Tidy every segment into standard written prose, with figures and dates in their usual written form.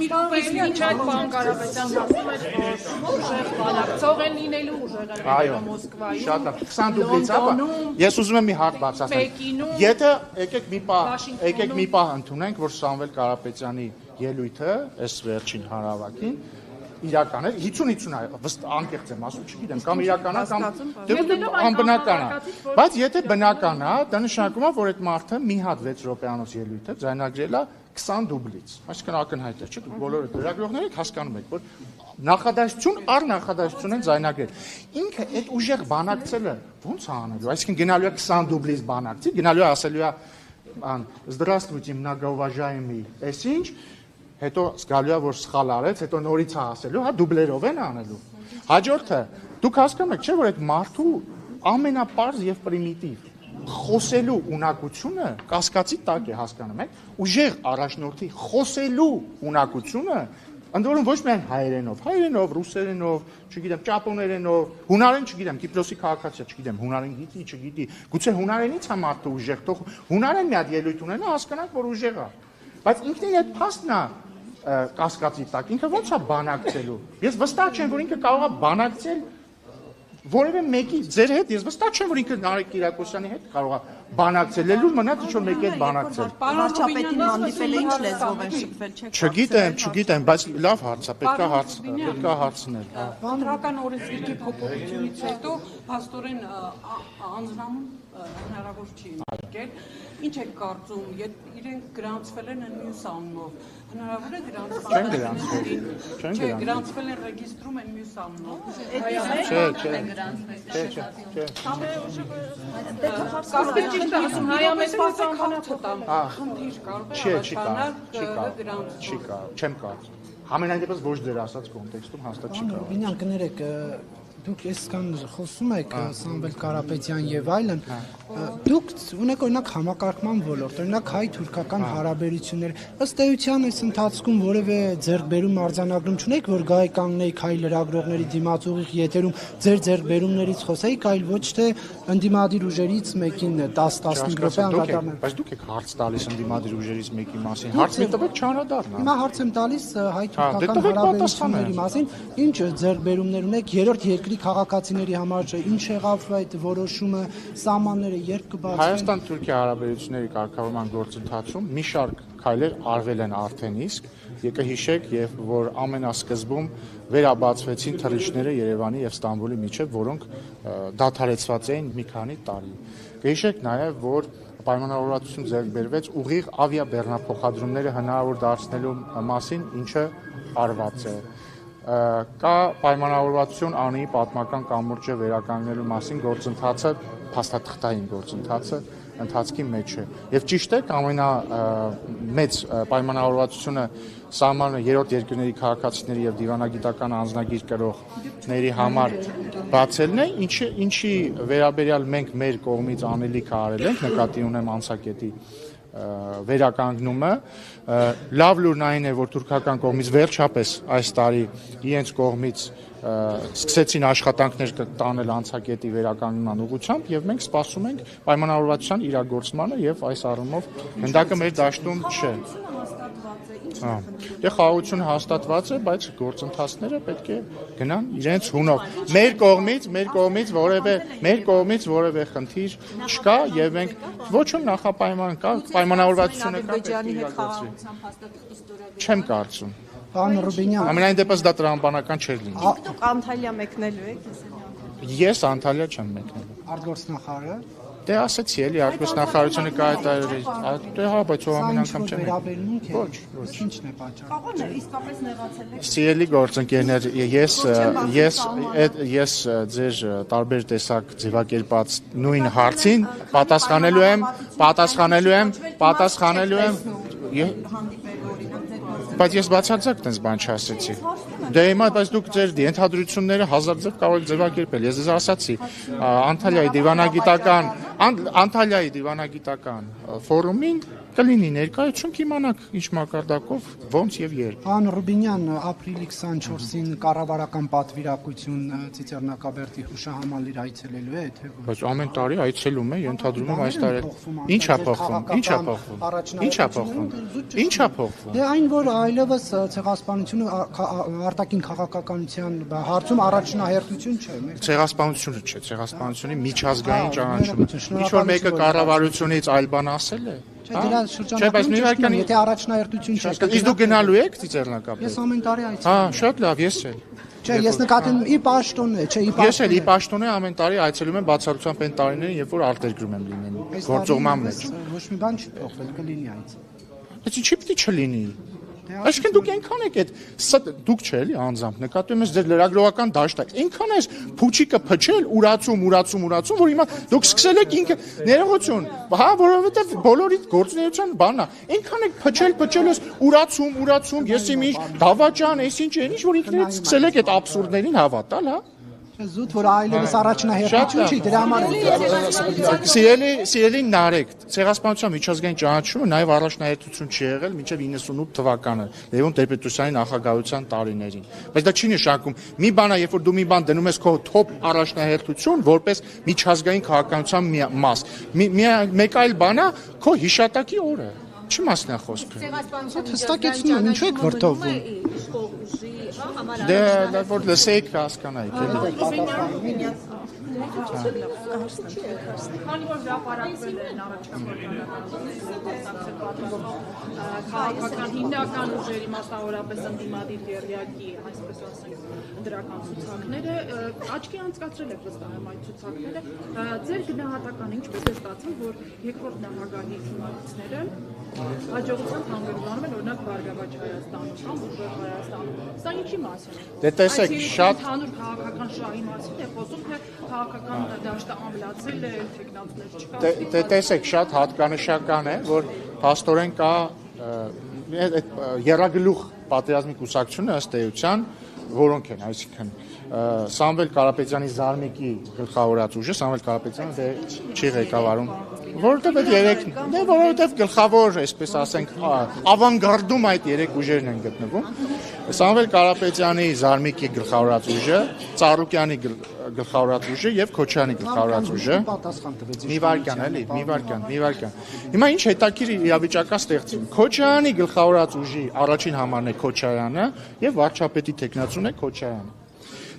Իսկ ինչ այդ պարոն Կարապետյան ասում էր, որ ուժեղ բանակցող են լինելու, ուժեղ են լինելու Մոսկվայում։ Շատ է, 20 դուբլից, ես ուզում եմ մի հարց բացատրել։ Եթե եկեք մի պահ ընդունենք, որ Սամվել Կարապետյանի ելույթը, այս վերջին հանրավակին, իրական է, 50-50 անկեղծ եմ ասում, չգիտեմ, կամ իրական է, կամ անբնական է, բայց եթե բնական է, դա նշանակում է, որ այդ մարդը մի հատ 6 րոպեանոց ելույթը ձայնագրել է 20 դուբլից, այսինքն ակնհայտ է, չէ՞, դուք բոլորը լրագրողներիք հասկանում եք, որ նախադասություն առ նախադասություն են ձայնագրել։ Ինքը այդ ուժեղ բանակցելը ո՞նց է անելու, այսինքն գնալու է 20 դուբլից բանակցի, գնալու է ասելու է «Здравствуйте, многоуважаемый», այսինչ հետո զգալու է, որ սխալ արեց, հետո նորից է ասելու, հա դուբլերով են անելու։ Հաջորդը, դուք հասկանում եք, չէ՞ որ այդ մարդու ամենապարզ եւ պրիմիտիվ խոսելու ունակությունը կասկածի տակ է, հասկանում եք, ուժեղ առաջնորդի խոսելու ունակությունը, ընդ որում ոչ միայն հայերենով, ռուսերենով, չգիտեմ, ճապոներենով, հունարեն չգիտեմ, Կիպրոսի քաղաքացի, չգիտեմ, հունարեն գիտի, չգիտի, գուցե հունարենից է մարդը ուժեղ, թող հունարեն մի հատ ելույթ ունենա, հասկանանք, որ ուժեղ է։ Բայց ինքնին այդ փաստն է կասկածի տակ, ինքը ոնց է բանակցելու։ Ես վստահ չեմ, որ ինքը կարող է բանակցել որևէ մեկի ձեր հետ, ես վստահ չեմ, որ ինքը Նարեկ Կիրակոսյանի հետ կարող է բանակցել, ելույթ մնաց ինչ որ մեկի հետ բանակցել։ Վարչապետին հանդիպել է, ինչ լեզվով են շփվել, Չգիտեմ, բայց լավ հարց է, պետք է հարցնել։ Վանդրական օրենսգիրքի փոփոխությունից հետո փաստորեն անձնանուն հնարավոր չի եկել։ Ինչ եք կարծում, իրենք գրանցվել են մյուս անունով, հնարավոր է գրանցվել են ռեգիստրում են մյուս անունով։ Չեմ կարծում։ Համենայն դեպս ոչ դեր ասած կոնտեքստում հաստատ չի կարող։ Բինյան կներեք, դուք այսքան խոսում եք Սամվել Կարապետյան եւ այլն, դուք ունեք օրինակ համակարգման ոլորտ, օրինակ հայ-թուրքական հարաբերություններ, ըստ էության այս ընթացքում որևէ ձեռքբերում արձանագրում չունեք, որ գայի կանգնեիք հայ լրագրողների դիմաց ուղիղ եթերում ձեր ձեռքբերումներից խոսեիք, այլ ոչ թե ընդդիմադիր ուժերից մեկին 10-15 րոպե անդրադառնալ։ Բայց դուք եք հարց տալիս ընդդիմադիր ուժերից մեկի մասին, հարց մի տվեք չանդրադառնալ։ Հիմա հարց եմ տալիս հայ-թուրքական հարաբերությունների մասին, ինչ ձեռքբերումներ ունեք երրորդ երկրի քաղաքացիների համար, ինչ եղավ այդ որոշումը, սահմանները երբ կբացվեն։ Հայաստան-Թուրքիա հարաբերությունների կարգավորման գործընթացում մի շարք քայլեր արվել են արդեն իսկ, եկե հիշեք, եւ որ ամենասկզբում վերաբացվեցին թռիչքները Երևանի եւ Ստամբուլի միջեւ, որոնք դադարեցված էին մի քանի տարի։ Կհիշեք նաեւ, որ պայմանավորվածություն ձեռք բերվեց ուղիղ ավիաբեռնափոխադրումները հնարավոր դարձնելու մասին, ինչը արված է։ Կա պայմանավորվածություն ԱՆԻ պատմական կամուրջը վերականգնելու մասին գործընթացը, փաստաթղթային գործընթացը ընթացքի մեջ է։ Եվ ճիշտ է, ամենամեծ պայմանավորվածությունը սահմանը երրորդ երկրների քաղաքացիների եւ դիվանագիտական անձնագիր կրողների համար բացելն է, ինչի վերաբերյալ մենք մեր կողմից անելիք արել ենք, նկատի ունեմ անցակետի վերականգնումը, լավ լուրն այն է, որ թուրքական կողմից վերջապես այս տարի իրենց կողմից սկսեցին աշխատանքներ տանել անցակետի վերականգնման ուղղությամբ եւ մենք սպասում ենք պայմանավորվածության իրագործմանը եւ այս առումով հնդակը մեր դաշտում չէ։ Դե խաղաղությունը հաստատված է, բայց գործընթացները պետք է գնան իրենց հունով։ Մեր կողմից որևէ խնդիր չկա եւ մենք ոչ ոք նախապայման կա, պայմանավորվածությունը կա, պետք է իրագործվի։ Չեմ կարծում։ Պարոն Ռուբինյան, ամենայն դեպս դա տրամաբանական չէր լինի։ Դուք Անտալիա մեկնելու եք, Ես Անտալիա չեմ մեկնելու։ արտգործնախարարը Դե ասեցի էլի, արտգործնախարարությունը կայտարել է։ Դե հա, բայց ով ամեն անգամ չեմ մեկնել։ Ոչ։ Ինչն է պատճառը։ իսկապես նեղացել եք։ Սիրելի գործընկերներ, ես ձեր տարբեր տեսակ ձևակերպած նույն հարցին պատասխանելու եմ, բայց ես բացարձակ տես բան չասեցի։ Դե հիմա բայց դուք ձեր ենթադրությունները հազար ձև կարող եք ձևակերպել։ Ես ձեզ ասացի, Անտալիայի դիվանագիտական ֆորումին կլինի ներկայություն կիմանաք ինչ մակարդակով, ոնց եւ երբ։ Պարոն Ռուբինյան, ապրիլի 24-ին կառավարական պատվիրակություն Ծիծեռնակաբերդի հուշահամալիր այցելելու է, թե ոչ։ Բայց ամեն տարի այցելում է, ենթադրում եմ այս տարի։ Ինչ է փոխվում։ Դե այն, որ այլևս ցեղասպանությունը արտաքին քաղաքականության հարցում առաջնահերթություն չէ։ Ցեղասպանությունը չէ, ցեղասպանությունի միջազգային ճանաչումը։ Ինչ որ մեկը կառավարությունից այլ բան ասել է։ Դրա շրջանակում եթե առաջնահերթություն չէ։ Իսկ դուք գնալու եք Ծիծեռնակաբերդ։ Ես ամեն տարի այցելում։ Հա, շատ լավ, ես չէ։ Չէ, ես նկատում եմ ի պաշտոնը, չէ, ի Ես էլ ի պաշտոնե ամեն տարի այցելում եմ բացառությամբ այն տարիներին, երբ որ արտերկրում եմ լինելու։ Գործողման մեջ։ Ոչ մի բան չի փոխվել, կլինի այց։ Բայց ինչի՞ պիտի չլինի։ Այսինքն դուք այնքան եք այդ դուք չէ էլի անձամբ նկատում ես ձեր լրագրողական դաշտը այնքան է փուչիկը փչել ուրացում որ հիմա դուք սկսել եք ինքը ներողություն հա որովհետև բոլորի գործունեության բանն է այնքան եք փչել ես ուրացում ես իմ ինչ դավաճան էս ինչ են ինչ որ ինքներդ սկսել եք այդ աբսուրդներին հավատալ հա Զուտ որ այլևս առաջնահերթություն չի դրա համար Սիրելի Նարեկ ցեղասպանության միջազգային ճանաչումը նաև առաջնահերթություն չի եղել մինչև 98 թվականը Լևոն Տեր-Պետրոսյանի նախագահության տարիներին բայց դա չի նշանակում մի բան է երբ որ դու մի բան դնում ես քո թոփ առաջնահերթություն որպես միջազգային քաղաքականության մաս մեկ այլ բան է քո հիշատակի օրը Չի մասն է խոսքը։ Հստակեցնում եմ, ինչու եք վրդովում։ Դե որ լսեիք հասկանայիք էլի։ Քանի որ հրապարակվել են առաջնահերթական քաղաքական հիմնական ուժերի մասնավորապես ընդդիմադիր դերյակի, այսպես ասենք, դրական ցուցակները աչքի անցկացրել եք վստահ եմ այդ ցուցակները ձեր գնահատականը ինչպես է ստացվում որ երկրորդ նախագահի շնորհիվները հաջողությամբ հանդուրժանում են օրինակ Բարգավաճ Հայաստանում կամ Ուժեղ Հայաստանում սա ինչի մասին է Դե տեսեք շատ հանուր քաղաքական շահի մասին է խոսում թե քաղաքական դաշտը ամլացել է տեխնոլոգիաներ չկա Դե տեսեք շատ հատկանշական է որ փաստորեն կա երագլուխ պատերազմի կուսակցությունը ըստ էության որոնք են այսինքն Սամվել Կարապետյանի Զարմիկի գլխավորած ուժը Սամվել Կարապետյանը չի ղեկավարում որովհետև այդ երեքն դե որովհետև գլխավոր այսպես ասենք ավանգարդում այդ երեք ուժերն են գտնվում Սամվել Կարապետյանի Զարմիկի գլխավորած ուժը Ծառուկյանի գլխավորած ուժը եւ Քոչարյանի գլխավորած ուժը մի վարքան էլի մի վարքան հիմա ինչ հետաքրիր իրավիճակա ստեղծվում Քոչարյանի գլխավորած ուժի առաջին համարն է Քոչարյանը եւ վարչապետի տեխնացուն է Քոչարյանը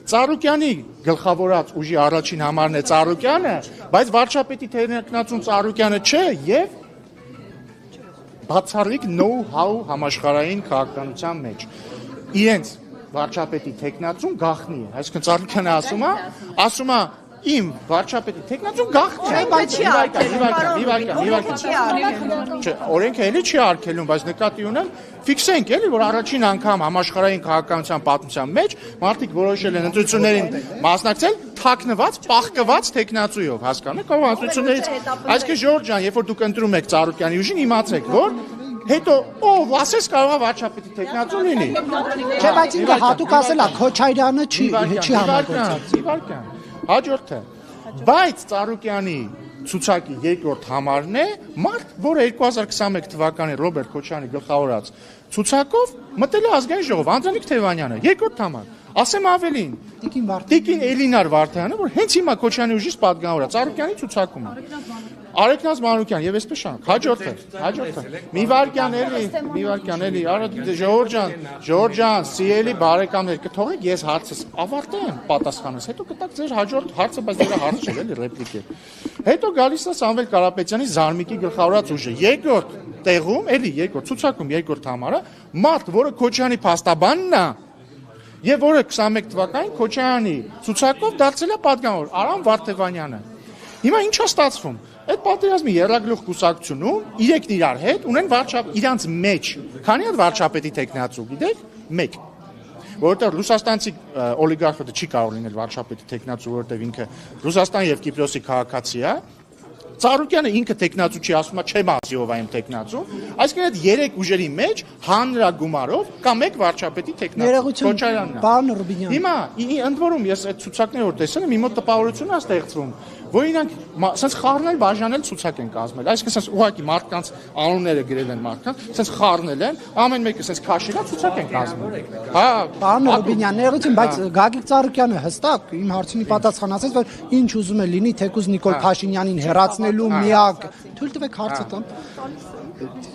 Ծառուկյանի գլխավորած ուժի առաջին համարն է Ծառուկյանը, բայց վարչապետի տեխնացուն Ծառուկյանը չէ եւ բացառիկ know-how համաշխարհային քաղաքականության մեջ։ Իրենց վարչապետի տեխնացուն գախնի է, այսինքն Ծառուկյանը ասում է Իմ վարչապետի տեխնացուն գախնի է, բայց չի արգելում։ Օրենքը էլի չի արգելում, բայց նկատի ունեմ, ֆիքսենք էլի, որ առաջին անգամ համաշխարհային քաղաքականության պատմության մեջ մարդիկ որոշել են ընտրություններին մասնակցել թաքնված, պահկված տեխնացույով, հասկանու՞մ, կարող ընտրություններից, այսինքն Ժորժ ջան, երբ որ դուք ընտրում եք Ծառուկյանի ուժին, իմացեք, որ հետո ով ասես կարող է վարչապետի տեխնացու լինի։ Չէ, բայց ինքը հատուկ ասել է Քոչարյանը չի համագործակցում։ Հաջորդը, բայց Ծառուկյանի ցուցակի երկրորդ համարն է մարդ, որը 2021 թվականի Ռոբերտ Քոչարյանի գլխավորած ցուցակով մտել է ազգային ժողով, Անդրանիկ Թևանյանը, երկրորդ համար։ Ասեմ ավելին, Տիկին Էլինար Վարդյանը, որ հենց հիմա Քոչարյանի ուժից պատգամավոր է, Ծառուկյանի ցուցակում է։ Արեգնազ Մանուկյան եւ այսպես շանկ հաջորդը մի վարքյան էլի Ժորժ ջան սիրելի բարեկամներ կթողեք ես հարցս ավարտեմ պատասխանս հետո կտակ ձեր հաջորդ հարցը բայց դրա հարց չէ էլի ռեպլիկ է հետո գալիս է Սամվել Կարապետյանի Զարմիկի գլխավորած ուժը երկրորդ տեղում էլի երկրորդ ցուցակում երկրորդ համարը մարդ որը Քոչարյանի փաստաբանն է եւ որը 21 թվականին Քոչարյանի ցուցակով դարձել է պատգամավոր Արամ Վարդևանյանը հիմա ինչա ստացվում Այդ պատերազմի երրագլուխ կուսակցությունում իրենք իրար հետ ունեն իրանց մեջ քանի հատ վարչապետի տեխնացու գիտեք 1 որովհետև ռուսաստանցի օլիգարխը չի կարող լինել վարչապետի տեխնացու որովհետև ինքը Ռուսաստան եւ Կիպրոսի քաղաքացի է Ծառուկյանը ինքը տեխնացու չի ասում չեմ ասիով այն տեխնացու այսինքն այդ երեք ուժերի մեջ հանրագումարով կա մեկ վարչապետի տեխնացու Քոչարյանն Պարոն Ռուբինյան Հիմա ընդ որում ես այդ ցուցակները որ տեսել եմ իմ մոտ տպավորություն է ստեղծվում որ իրանք ասենց խառնել, բաժանել ցուցակ են կազմել։ Այսինքն ասենց ուղղակի մարդկանց անունները գրել են մարդկանց, ասենց խառնել են, ամեն մեկը ասենց քաշելա ցուցակ են կազմել։ Հա, Պարոն Ռուբինյան, ներողություն, բայց Գագիկ Ծառուկյանը հստակ իմ հարցին պատասխան ասեց, որ ինչ ուզում է լինի, թեկուզ Նիկոլ Փաշինյանին հեռացնելու միակ, թույլ տվեք հարցը տամ։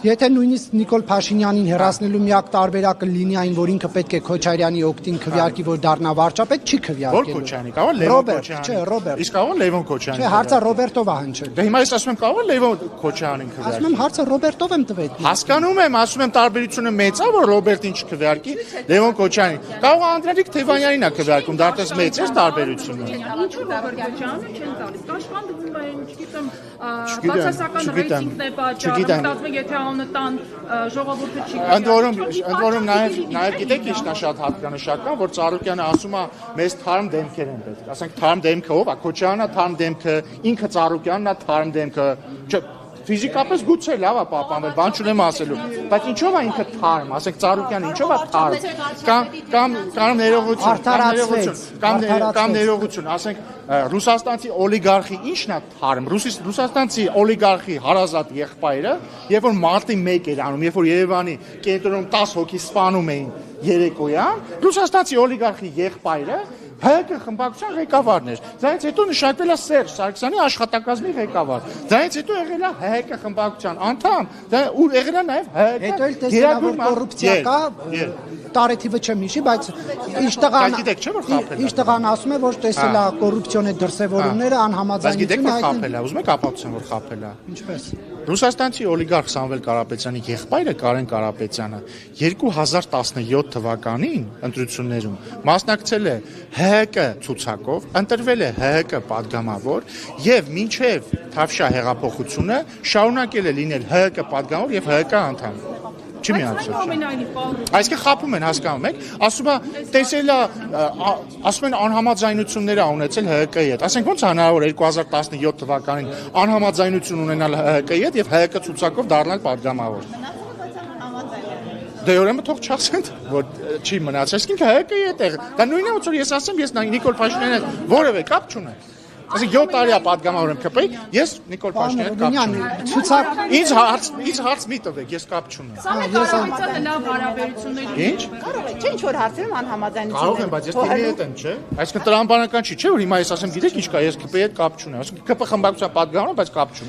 Եթե նույնիսկ Նիկոլ Փաշինյանին հեռացնելու միակ տարբերակը լինի այն, որ ինքը պետք է Քոչարյանի օգտին քվեարկի, որ դառնա վարչապետ, չի քվեարկելու։ Որ Քոչարյանի, կարող է Լևոն Քոչարյանի։ Չէ, Ռոբերտ։ Իսկ կարող է Լևոն Քոչարյանի։ Չէ, հարցը Ռոբերտով է հնչել։ Դե հիմա ես ասում եմ կարող է Լևոն Քոչարյանին քվեարկի։ Ասում եմ հարցը Ռոբերտով եմ տվել։ Հասկանում եմ, ասում եմ տարբերությունը մեծ է, որ Ռոբերտին չքվեարկի, Լևոն Քոչարյանին։ Կարող է Անդրեիկ Թևանյանին է քվեարկում, դա դες մեծ է տարբերությունը։ Ինչու Ռոբերտ Քոչարյանը չեն տալիս։ Կաշխանդվում են, չգիտեմ, բացասական ռեյտինգն է պատճառը, մտածում եք, եթե անունը տան ժողովուրդը չի Ընդ որում նաև գիտեք ինչն է շատ հատկանշական, որ Ծառուկյանը ասում է մեզ թարմ դեմքեր են պետք։ Ասենք թարմ դեմքը ով է, Քոչարյանն է թարմ դեմքը, ինքը Ծառուկյանն է թարմ դեմքը։ Ֆիզիկապես գուցե լավ է պահպանվել, բան չունեմ ասելու, բայց ինչով է ինքը թարմ, ասենք Ծառուկյանը ինչով է թարմ, կամ ներողություն, ասենք ռուսաստանցի օլիգարխի ինչն է թարմ, ռուսաստանցի օլիգարխի հարազատ եղբայրը, երբ որ մարտի 1 էր անում, երբ որ Երևանի կենտրոնում 10 հոգի սպանում էին երեկոյան, ռուսաստանցի օլիգարխի եղբայրը ՀԿ խմբակցության ղեկավարն էր։ Դրանից հետո նշանակվել է Սերժ Սարգսյանի աշխատակազմի ղեկավար։ Դրանից հետո եղել է ՀԿ խմբակցության անդամ, ու եղել է նաև ՀԿ Հետո էլ տեսնելա որ կոռուպցիա կա, տարեթիվը չեմ հիշի, բայց ինչ տղան ասում է, որ տեսել է կոռուպցիոնե դրսևորումները անհամաձայնություն հայտնել։ Ուզում եք ապացուցեմ, որ խաբել է։ Ինչպես։ Ռուսաստանցի օլիգարխ Սամվել Կարապետյանի եղբայրը Կարեն Կարապետյանը 2017 թվականին ընտրություններում մասնակցել է ՀՀԿ ցուցակով, ընտրվել է ՀՀԿ падգամավոր եւ մինչեւ Թավշյա հեղափոխությունը շարունակել է լինել ՀՀԿ падգամավոր եւ ՀՀԿ անդամ։ Չի միացել։ Այսինքն խափում են, հասկանում եք, ասում է տեսել է, ասում են անհամաձայնություններ է ունեցել ՀՀԿ-ի հետ։ Ասենք ո՞նց է հնարավոր 2017 թվականին անհամաձայնություն ունենալ ՀՀԿ-ի հետ եւ ՀՀԿ ցուցակով դառնալ падգամավոր։ Դե ուրեմն թող չասեն, որ չի մնացել։ Այսինքն ՀՀԿ-ի հետ է։ Դա նույնն է, ոնց որ ես ասեմ, ես Նիկոլ Փաշինյանի հետ որևէ կապ չունեմ։ Այսինքն 7 տարի է падգամավոր եմ ԿՊ-ի, ես Նիկոլ Փաշինյանի հետ կապ չունեմ։ Ցուցակ Ինձ հարց մի տվեք, ես կապ չունեմ։ Կարողացած լավ հարաբերություններ։ Ինչ։ Կարող է, չէ, ինչ որ հարցերում անհամաձայնություն։ Կարող եմ, բայց ես ԿՊ-ի հետ եմ, չէ։ Այսինքն տրամաբանական չի, չէ, որ հիմա ես ասեմ, գիտեք ինչ կա, ես ԿՊ-ի հետ կապ չունեմ։ Այսինքն ԿՊ խմբակցության падգամավոր, բայց կապ չունեմ։